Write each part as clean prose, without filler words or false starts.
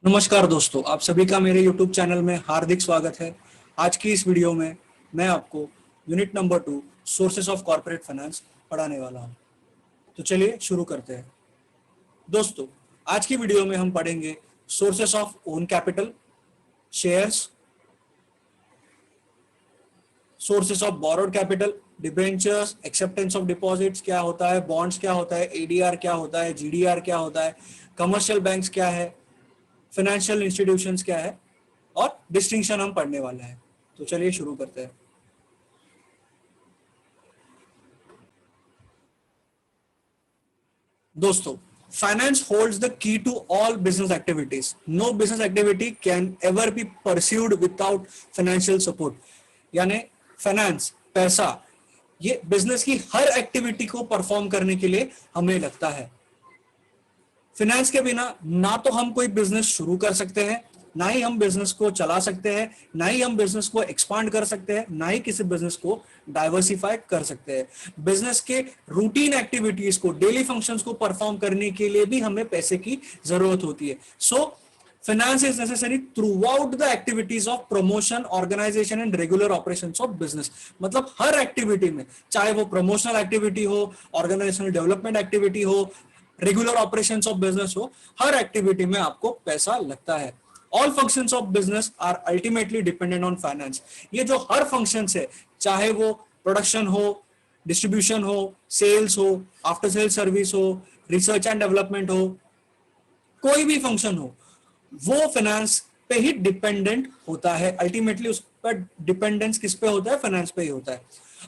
नमस्कार दोस्तों, आप सभी का मेरे YouTube चैनल में हार्दिक स्वागत है। आज की इस वीडियो में मैं आपको unit number 2 sources of corporate finance पढ़ाने वाला हूं। तो चलिए शुरू करते हैं। दोस्तों, आज की वीडियो में हम पढ़ेंगे sources of own capital, shares, sources of borrowed capital, debentures, acceptance of deposits क्या होता है, बॉन्ड्स क्या होता है, एडीआर क्या होता है, जीडीआर क्या होता है, कमर्शियल बैंक्स क्या है, फाइनेंशियल इंस्टीट्यूशंस क्या है और डिस्टिंक्शन हम पढ़ने वाले हैं। तो चलिए शुरू करते हैं। दोस्तों, finance holds the key to all business activities. No business activity can ever be pursued without financial support. यानी फाइनेंस, पैसा, ये बिजनेस की हर एक्टिविटी को परफॉर्म करने के लिए हमें लगता है। फाइनेंस के बिना ना तो हम कोई बिजनेस शुरू कर सकते हैं, ना ही हम बिजनेस को चला सकते हैं, ना ही हम बिजनेस को एक्सपांड कर सकते हैं, ना ही किसी बिजनेस को डाइवर्सिफाई कर सकते हैं। बिजनेस के रूटीन एक्टिविटीज को, डेली फंक्शंस को परफॉर्म करने के लिए भी हमें पैसे की जरूरत होती है। So finance is necessary throughout the activities of promotion, organisation and regular operations of business. मतलब हर एक्टिविटी में, चाहे वो प्रमोशनल एक्टिविटी हो, ऑर्गेनाइजेशनल डेवलपमेंट एक्टिविटी हो, रेगुलर ऑपरेशंस ऑफ बिजनेस हो, हर एक्टिविटी में आपको पैसा लगता है। All functions of business are ultimately dependent on finance. ये जो हर फंक्शंस है, चाहे वो प्रोडक्शन हो, डिस्ट्रीब्यूशन हो, सेल्स हो, आफ्टर सेल सर्विस हो, रिसर्च एंड डेवलपमेंट हो, कोई भी फंक्शन हो, वो फाइनेंस पे ही डिपेंडेंट होता है। अल्टीमेटली उस पर डिपेंडेंस किस पे होता है? फाइनेंस पे ही होता है।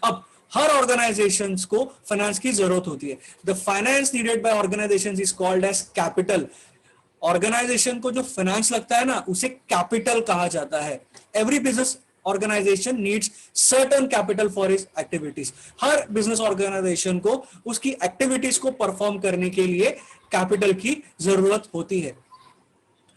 अब हर ऑर्गेनाइजेशंस को फाइनेंस की जरूरत होती है। The finance needed by organisations is called as capital. Organisation को जो फाइनेंस लगता है ना, उसे कैपिटल कहा जाता है। Every business organisation needs certain capital for his activities. हर बिजनेस ऑर्गेनाइजेशन को उसकी एक्टिविटीज को परफॉर्म करने के लिए कैपिटल की जरूरत होती है।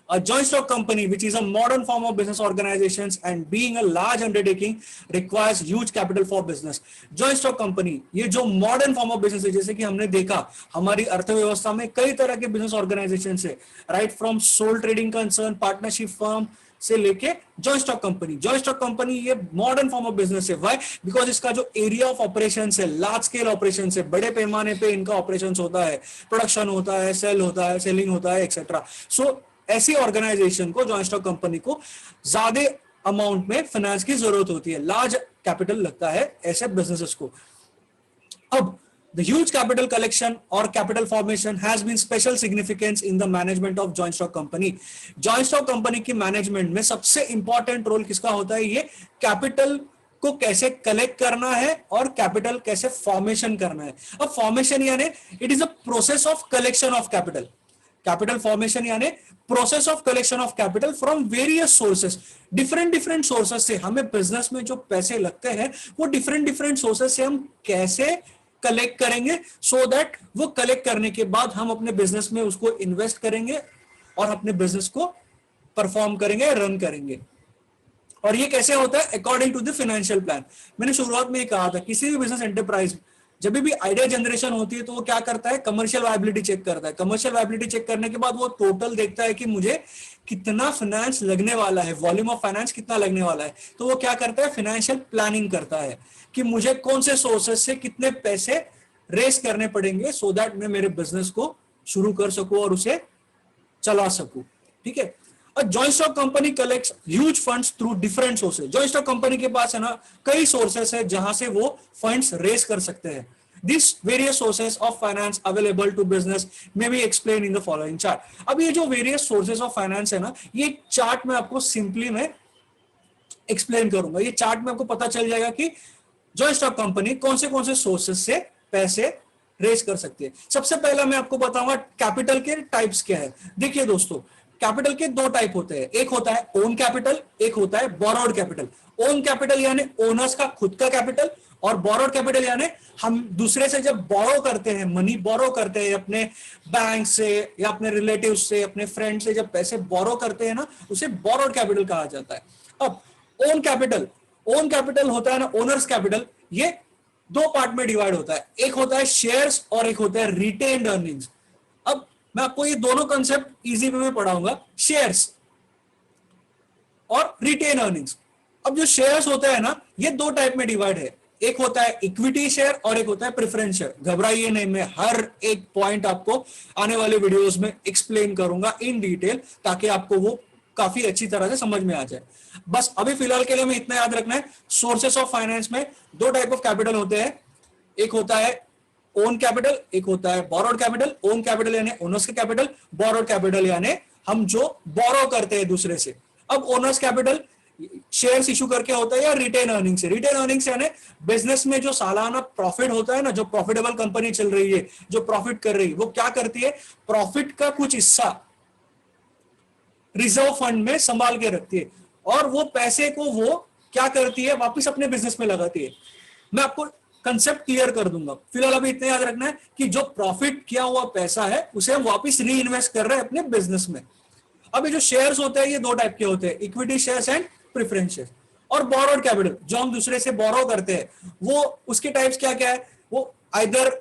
A joint stock company, which is a modern form of business organizations and being a large undertaking, requires huge capital for business. Joint stock company, ये जो modern form of business है, जैसे कि हमने देखा हमारी अर्थव्यवस्था में कई तरह के business organizations है, right from sole trading concern, partnership firm से लेके joint stock company. Joint stock company ये मॉडर्न फॉर्म ऑफ बिजनेस है। व्हाई? बिकॉज इसका जो एरिया ऑफ ऑपरेशन है, लार्ज स्केल ऑपरेशन है, बड़े पैमाने पे इनका ऑपरेशन होता है, प्रोडक्शन होता है, सेल होता है, सेलिंग होता है, एक्सेट्रा। सो ऐसी ऑर्गेनाइजेशन को, जॉइंट स्टॉक कंपनी को, ज्यादा अमाउंट में फाइनेंस की जरूरत होती है, लार्ज कैपिटल लगता है ऐसे बिजनेसेस को। अब the huge capital collection or capital formation has been special significance in the management of joint stock company. joint stock company की मैनेजमेंट में सबसे इंपॉर्टेंट रोल किसका होता है? ये कैपिटल को कैसे कलेक्ट करना है और कैपिटल कैसे फॉर्मेशन करना है। अब फॉर्मेशन यानी it is a process of collection of capital. Capital formation यानी process of collection of capital from various sources. Different sources से हमें बिजनेस में जो पैसे लगते हैं, वो डिफरेंट सोर्सेस से हम कैसे कलेक्ट करेंगे, सो दैट वो कलेक्ट करने के बाद हम अपने बिजनेस में उसको इन्वेस्ट करेंगे और अपने बिजनेस को परफॉर्म करेंगे, रन करेंगे। और ये कैसे होता है? According to the financial plan. मैंने शुरुआत में ही कहा था, किसी भी बिजनेस एंटरप्राइज जब भी आइडिया जनरेशन होती है तो वो क्या करता है? कमर्शियल वायबिलिटी चेक करता है। कमर्शियल वायबिलिटी चेक करने के बाद वो टोटल देखता है कि मुझे कितना फाइनेंस लगने वाला है, वॉल्यूम ऑफ फाइनेंस कितना लगने वाला है। तो वो क्या करता है? फाइनेंशियल प्लानिंग करता है कि मुझे कौन से सोर्सेस से कितने पैसे रेस करने पड़ेंगे, सो दैट मैं मेरे बिजनेस को शुरू कर सकूं और उसे चला सकूं। ठीक है। Joint stock company collects huge funds through different sources. Joint stock company के पास है ना कई सोर्सेस है जहां से वो फंड्स रेस कर सकते हैं। These various sources of finance available to business may be explained in the following chart. अब ये जो various sources of finance है ना, ये चार्ट में आपको सिंपली मैं एक्सप्लेन करूंगा। ये चार्ट में आपको पता चल जाएगा कि जॉइंट स्टॉक कंपनी कौन से सोर्सेस से पैसे रेस कर सकती है। सबसे पहला मैं आपको बताऊंगा कैपिटल के टाइप्स क्या है। देखिए दोस्तों, कैपिटल के दो टाइप होते हैं। एक होता है ओन कैपिटल, एक होता है बोरोड कैपिटल। ओन कैपिटल यानी ओनर्स का खुद का कैपिटल, और बोरोड कैपिटल यानी हम दूसरे से जब बोरो करते हैं, मनी बोरो करते हैं अपने बैंक से या अपने रिलेटिव से, अपने फ्रेंड से, जब पैसे बोरो करते हैं ना, उसे बोरोड कैपिटल कहा जाता है। अब ओन कैपिटल होता है ना, ओनर्स कैपिटल, ये दो पार्ट में डिवाइड होता है। एक होता है शेयर्स और एक होता है रिटेन्ड अर्निंग्स। अब मैं आपको ये दोनों कंसेप्ट इजी वे में पढ़ाऊंगा। शेयर्स और रिटेन अर्निंग्स। अब जो शेयर्स होते हैं ना, ये दो टाइप में डिवाइड है, एक होता है इक्विटी शेयर और एक होता है प्रेफरेंस शेयर। घबराइए नहीं, मैं हर एक पॉइंट आपको आने वाले वीडियोस में एक्सप्लेन करूंगा इन डिटेल, ताकि आपको वो काफी अच्छी तरह से समझ में आ जाए। बस अभी फिलहाल के लिए मैं इतना याद रखना है, सोर्सेस ऑफ फाइनेंस में दो टाइप ऑफ कैपिटल होते हैं, एक होता है ओन कैपिटल, एक होता है बोरोड कैपिटल। ओन कैपिटल यानी ओनर्स का कैपिटल, बोरोड कैपिटल यानी हम जो बोरो करते हैं दूसरे से। अब ओनर्स कैपिटल शेयर्स इशू करके होता है या रिटेन अर्निंग से। रिटेन अर्निंग यानी बिजनेस में जो सालाना प्रॉफिट होता है ना, जो प्रॉफिटेबल कंपनी चल रही है, जो प्रॉफिट कर रही है, वो क्या करती है, प्रॉफिट का कुछ हिस्सा रिजर्व फंड में संभाल के रखती है और वो पैसे को वो क्या करती है, वापस अपने बिजनेस में लगाती है। मैं आपको कंसेप्ट क्लियर कर दूंगा, फिलहाल अभी इतना याद रखना है कि जो प्रॉफिट किया हुआ पैसा है उसे हम वापस री इन्वेस्ट कर रहे हैं अपने बिजनेस में। अभी जो शेयर्स होते हैं ये दो टाइप के होते हैं, equity shares and preference shares. और बोरोड कैपिटल जो हम दूसरे से बोरो करते हैं, वो उसके टाइप्स क्या क्या है, वो आइदर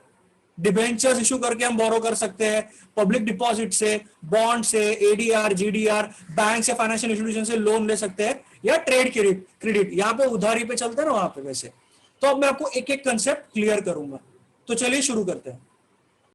डिबेंचर्स इशू करके हम बोरो कर सकते हैं, पब्लिक डिपॉजिट से, बॉन्ड से, एडीआर, जीडीआर, बैंक से, फाइनेंशियल इंस्टीट्यूशन से लोन ले सकते हैं, या ट्रेड क्रेडिट यहाँ पे उधारी पे चलते हैं ना वहां पे वैसे। तो अब मैं आपको एक एक कंसेप्ट क्लियर करूंगा, तो चलिए शुरू करते हैं।